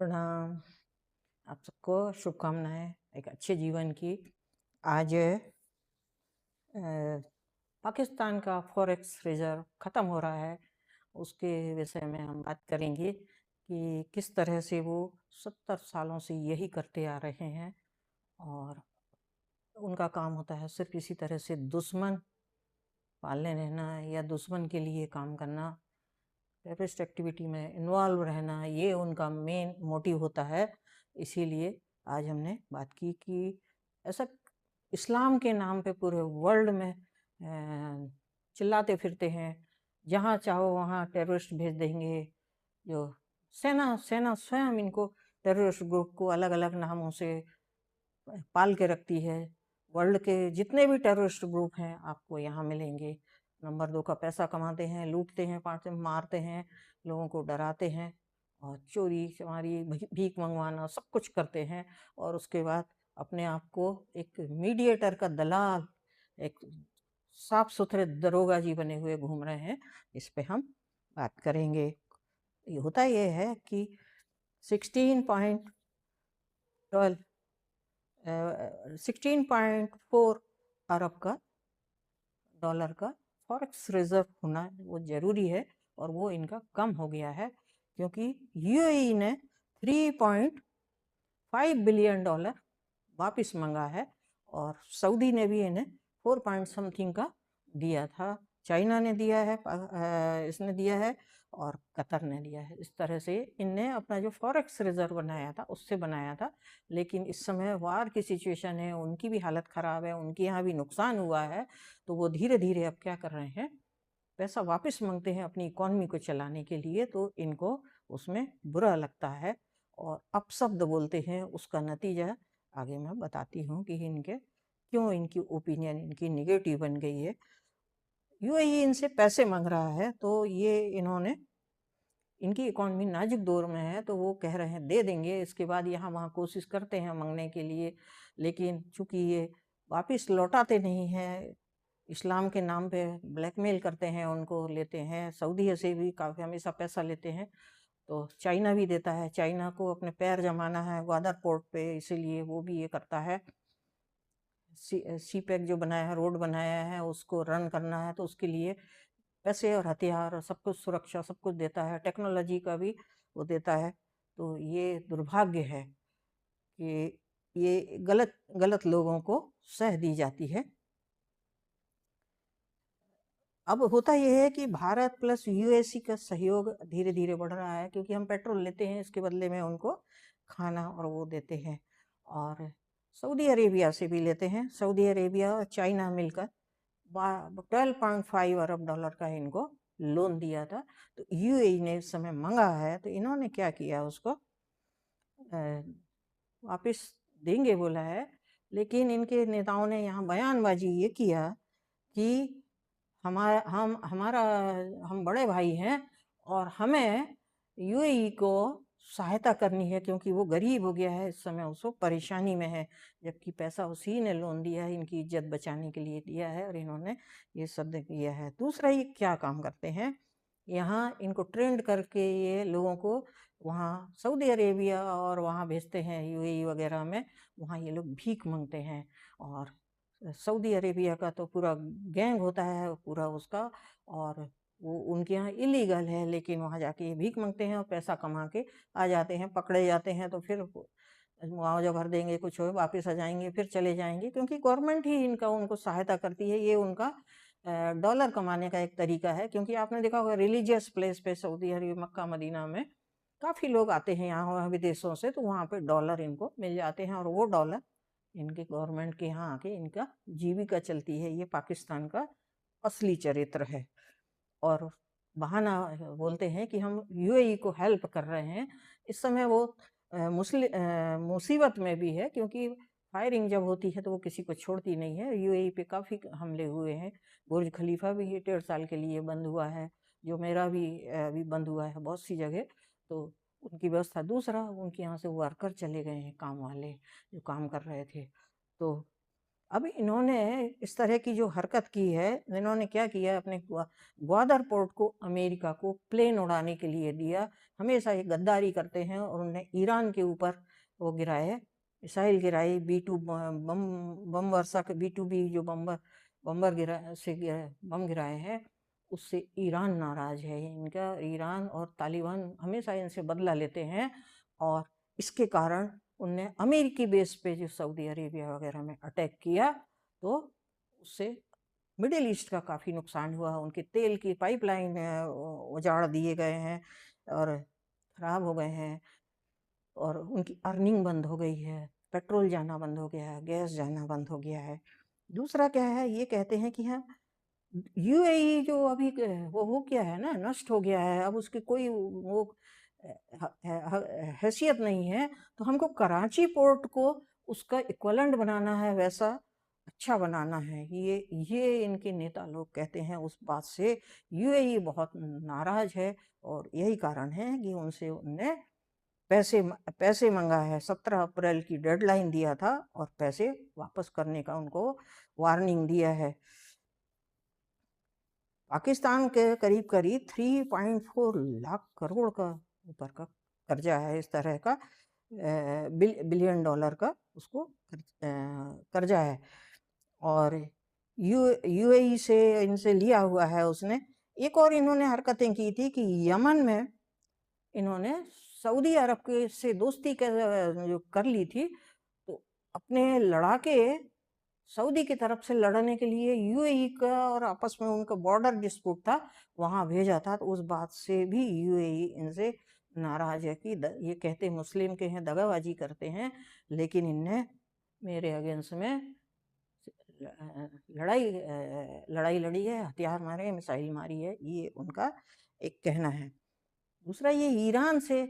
प्रणाम। आप सबको शुभकामनाएं एक अच्छे जीवन की। आज पाकिस्तान का फॉरेक्स रिजर्व ख़त्म हो रहा है, उसके विषय में हम बात करेंगे कि किस तरह से वो 70 सालों से यही करते आ रहे हैं और उनका काम होता है सिर्फ इसी तरह से दुश्मन पालने रहना या दुश्मन के लिए काम करना, टेररिस्ट एक्टिविटी में इन्वॉल्व रहना, ये उनका मेन मोटिव होता है। इसीलिए आज हमने बात की कि ऐसा इस्लाम के नाम पे पूरे वर्ल्ड में चिल्लाते फिरते हैं, जहाँ चाहो वहाँ टेररिस्ट भेज देंगे। जो सेना सेना स्वयं इनको टेररिस्ट ग्रुप को अलग अलग नामों से पाल के रखती है। वर्ल्ड के जितने भी टेररिस्ट ग्रुप हैं आपको यहाँ मिलेंगे। नंबर 2 का पैसा कमाते हैं, लूटते हैं, मारते हैं, लोगों को डराते हैं और चोरी चमारी भीख मंगवाना सब कुछ करते हैं। और उसके बाद अपने आप को एक मीडिएटर का दलाल, एक साफ सुथरे दरोगा जी बने हुए घूम रहे हैं। इस पे हम बात करेंगे। होता ये है कि 16.12 16.4 अरब का डॉलर का फॉरेक्स रिजर्व होना वो जरूरी है और वो इनका कम हो गया है क्योंकि यूएई ने 3.5 बिलियन डॉलर वापस मंगा है और सऊदी ने भी इन्हें 4 पॉइंट समथिंग का दिया था। चाइना ने दिया है, इसने दिया है और कतर ने दिया है। इस तरह से इनने अपना जो फॉरेक्स रिजर्व बनाया था उससे बनाया था। लेकिन इस समय वार की सिचुएशन है, उनकी भी हालत ख़राब है, उनके यहाँ भी नुकसान हुआ है, तो वो धीरे धीरे अब क्या कर रहे हैं, पैसा वापस मांगते हैं अपनी इकॉनमी को चलाने के लिए। तो इनको उसमें बुरा लगता है और अपशब्द बोलते हैं। उसका नतीजा आगे मैं बताती हूँ कि इनके क्यों इनकी ओपिनियन इनकी निगेटिव बन गई है। यूएई इनसे पैसे मांग रहा है तो ये इन्होंने, इनकी इकॉनमी नाजुक दौर में है तो वो कह रहे हैं दे देंगे। इसके बाद यहाँ वहाँ कोशिश करते हैं मांगने के लिए, लेकिन चूंकि ये वापस लौटाते नहीं हैं, इस्लाम के नाम पे ब्लैकमेल करते हैं, उनको लेते हैं। सऊदी से भी काफ़ी हमेशा पैसा लेते हैं, तो चाइना भी देता है। चाइना को अपने पैर जमाना है ग्वादर पोर्ट पे, इसीलिए वो भी ये करता है। सी पैक जो बनाया है, रोड बनाया है, उसको रन करना है तो उसके लिए पैसे और हथियार और सब कुछ, सुरक्षा सब कुछ देता है, टेक्नोलॉजी का भी वो देता है। तो ये दुर्भाग्य है कि ये गलत गलत लोगों को सह दी जाती है। अब होता यह है कि भारत प्लस यूएसए का सहयोग धीरे धीरे बढ़ रहा है क्योंकि हम पेट्रोल लेते हैं, इसके बदले में उनको खाना और वो देते हैं। और सऊदी अरेबिया से भी लेते हैं। सऊदी अरेबिया और चाइना मिलकर 12.5 अरब डॉलर का इनको लोन दिया था। तो यूएई ने इस समय मांगा है तो इन्होंने क्या किया, उसको वापस देंगे बोला है। लेकिन इनके नेताओं ने यहाँ बयानबाजी ये किया कि हमारा हम बड़े भाई हैं और हमें यूएई को सहायता करनी है क्योंकि वो गरीब हो गया है, इस समय उसको परेशानी में है, जबकि पैसा उसी ने लोन दिया है, इनकी इज्जत बचाने के लिए दिया है और इन्होंने ये शब्द किया है। दूसरा, ये क्या काम करते हैं, यहाँ इनको ट्रेंड करके ये लोगों को वहाँ सऊदी अरेबिया और वहाँ भेजते हैं यूएई वगैरह में, वहाँ ये लोग भीख मांगते हैं। और सऊदी अरेबिया का तो पूरा गैंग होता है पूरा उसका, और वो उनके यहाँ इलीगल है, लेकिन वहाँ जाके ये भीख मांगते हैं और पैसा कमा के आ जाते हैं। पकड़े जाते हैं तो फिर मुआवजा भर देंगे, कुछ हो, वापस आ जाएंगे, फिर चले जाएंगे, क्योंकि गवर्नमेंट ही इनका उनको सहायता करती है। ये उनका डॉलर कमाने का एक तरीका है। क्योंकि आपने देखा होगा रिलीजियस प्लेस पे सऊदी अरब, मक्का मदीना में काफ़ी लोग आते हैं यहाँ विदेशों से, तो वहाँ पे डॉलर इनको मिल जाते हैं और वो डॉलर इनके गवर्नमेंट के यहाँ आके इनका जीविका चलती है। ये पाकिस्तान का असली चरित्र है। और बहाना बोलते हैं कि हम यूएई को हेल्प कर रहे हैं। इस समय वो मुसीबत में भी है क्योंकि फायरिंग जब होती है तो वो किसी को छोड़ती नहीं है। यूएई पे काफ़ी हमले हुए हैं। बुर्ज खलीफा भी 1.5 साल के लिए बंद हुआ है, जो मेरा भी अभी बंद हुआ है बहुत सी जगह। तो उनकी व्यवस्था, दूसरा उनके यहाँ से वर्कर चले गए हैं, काम वाले जो काम कर रहे थे। तो अब इन्होंने इस तरह की जो हरकत की है, इन्होंने क्या किया, अपने ग्वादर पोर्ट को अमेरिका को प्लेन उड़ाने के लिए दिया। हमेशा ये गद्दारी करते हैं और उन्होंने ईरान के ऊपर वो गिराए, मिसाइल गिराई, B2 बम वर्षा के B2B जो बम्बर बम गिराए हैं, उससे ईरान नाराज है। इनका ईरान और तालिबान हमेशा इनसे बदला लेते हैं, और इसके कारण उनने अमेरिकी बेस पे जो सऊदी अरेबिया वगैरह में अटैक किया, तो उससे मिडिल ईस्ट का काफ़ी नुकसान हुआ। उनके तेल की पाइपलाइन उजाड़ दिए गए हैं और ख़राब हो गए हैं, और उनकी अर्निंग बंद हो गई है, पेट्रोल जाना बंद हो गया है, गैस जाना बंद हो गया है। दूसरा क्या है, ये कहते हैं कि हाँ, यूएई जो अभी वो हो गया है ना, नष्ट हो गया है, अब उसकी कोई वो हैसियत नहीं है, तो हमको कराची पोर्ट को उसका इक्वलेंट बनाना है, वैसा अच्छा बनाना है। ये इनके नेता लोग कहते हैं। उस बात से यूएई बहुत नाराज है, और यही कारण है कि उनसे उनने पैसे मंगा है। 17 अप्रैल की डेडलाइन दिया था, और पैसे वापस करने का उनको वार्निंग दिया है। पाकिस्तान के करीब करीब 3.4 लाख करोड़ का ऊपर का कर्जा है, इस तरह का बिलियन डॉलर का उसको कर्जा है, और यूएई से इनसे लिया हुआ है उसने। एक और इन्होंने हरकतें की थी कि यमन में इन्होंने सऊदी अरब के से दोस्ती जो कर ली थी, तो अपने लड़ाके सऊदी की तरफ से लड़ने के लिए यूएई का, और आपस में उनका बॉर्डर डिस्प्यूट था, वहां भेजा था। तो उस बात से भी यूएई इनसे नाराज है कि ये कहते मुस्लिम के हैं, दगाबाजी करते हैं, लेकिन इनने मेरे अगेंस्ट में लड़ाई लड़ी है, हथियार मारे, मिसाइल मारी है, ये उनका एक कहना है। दूसरा, ये ईरान से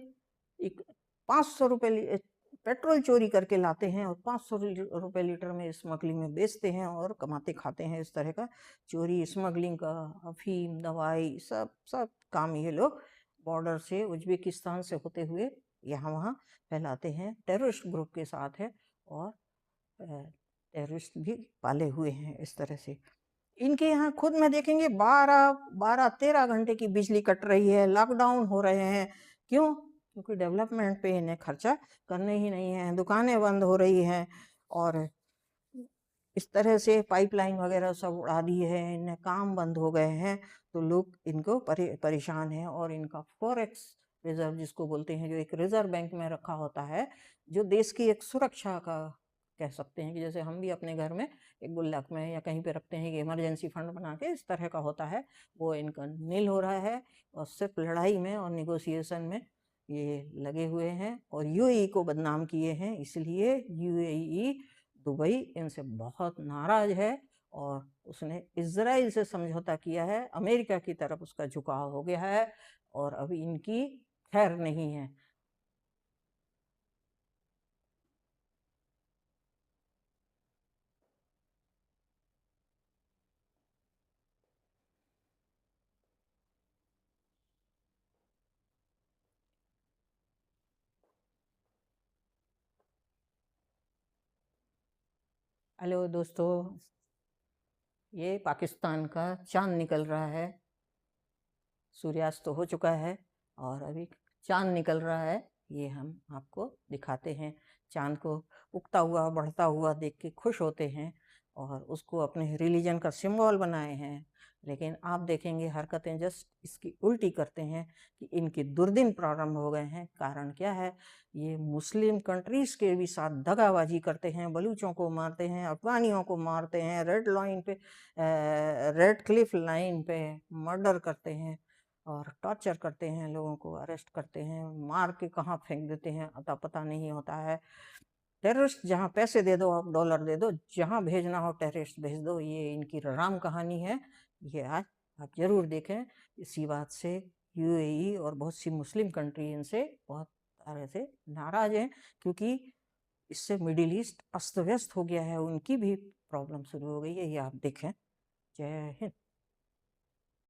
एक 500 रुपये पेट्रोल चोरी करके लाते हैं, और 500 रुपये लीटर में स्मगलिंग में बेचते हैं और कमाते खाते हैं। इस तरह का चोरी, स्मगलिंग का, अफीम, दवाई, सब सब काम ये लोग बॉर्डर से, उज्बेकिस्तान से होते हुए यहाँ वहाँ फैलाते हैं। टेररिस्ट ग्रुप के साथ है, और टेररिस्ट भी पाले हुए हैं इस तरह से। इनके यहाँ खुद में देखेंगे 12-13 घंटे की बिजली कट रही है, लॉकडाउन हो रहे हैं। क्यों? क्योंकि डेवलपमेंट पे इन्हें खर्चा करने ही नहीं है, दुकानें बंद हो रही हैं, और इस तरह से पाइपलाइन वगैरह सब उड़ा दी है, इन्हें काम बंद हो गए हैं, तो लोग इनको परेशान हैं। और इनका फॉरेक्स रिजर्व जिसको बोलते हैं, जो एक रिजर्व बैंक में रखा होता है, जो देश की एक सुरक्षा का कह सकते हैं, कि जैसे हम भी अपने घर में एक गुल्लक में या कहीं पे रखते हैं कि इमरजेंसी फंड बना के, इस तरह का होता है, वो इनका नील हो रहा है, और सिर्फ लड़ाई में और निगोशिएशन में ये लगे हुए हैं, और यूएई को बदनाम किए हैं। इसलिए यूएई, दुबई इनसे बहुत नाराज है, और उसने इजराइल से समझौता किया है, अमेरिका की तरफ उसका झुकाव हो गया है, और अभी इनकी खैर नहीं है। हेलो दोस्तों, ये पाकिस्तान का चांद निकल रहा है। सूर्यास्त तो हो चुका है, और अभी चांद निकल रहा है, ये हम आपको दिखाते हैं। चांद को उगता हुआ, बढ़ता हुआ देख के खुश होते हैं, और उसको अपने रिलीजन का सिंबल बनाए हैं। लेकिन आप देखेंगे हरकतें जस्ट इसकी उल्टी करते हैं, कि इनके दुर्दिन प्रारंभ हो गए हैं। कारण क्या है? ये मुस्लिम कंट्रीज के भी साथ दगाबाजी करते हैं, बलूचों को मारते हैं, अफगानियों को मारते हैं, रेड क्लिफ लाइन पे मर्डर करते हैं, और टॉर्चर करते हैं, लोगों को अरेस्ट करते हैं, मार के कहाँ फेंक देते हैं अता पता नहीं होता है। टेररिस्ट जहाँ पैसे दे दो, आप डॉलर दे दो, जहाँ भेजना हो टेररिस्ट भेज दो, ये इनकी राम कहानी है। ये आज आप जरूर देखें। इसी बात से यूएई और बहुत सी मुस्लिम कंट्री इनसे बहुत तरह से नाराज हैं, क्योंकि इससे मिडिल ईस्ट अस्त व्यस्त हो गया है, उनकी भी प्रॉब्लम शुरू हो गई है। ये आप देखें। जय हिंद।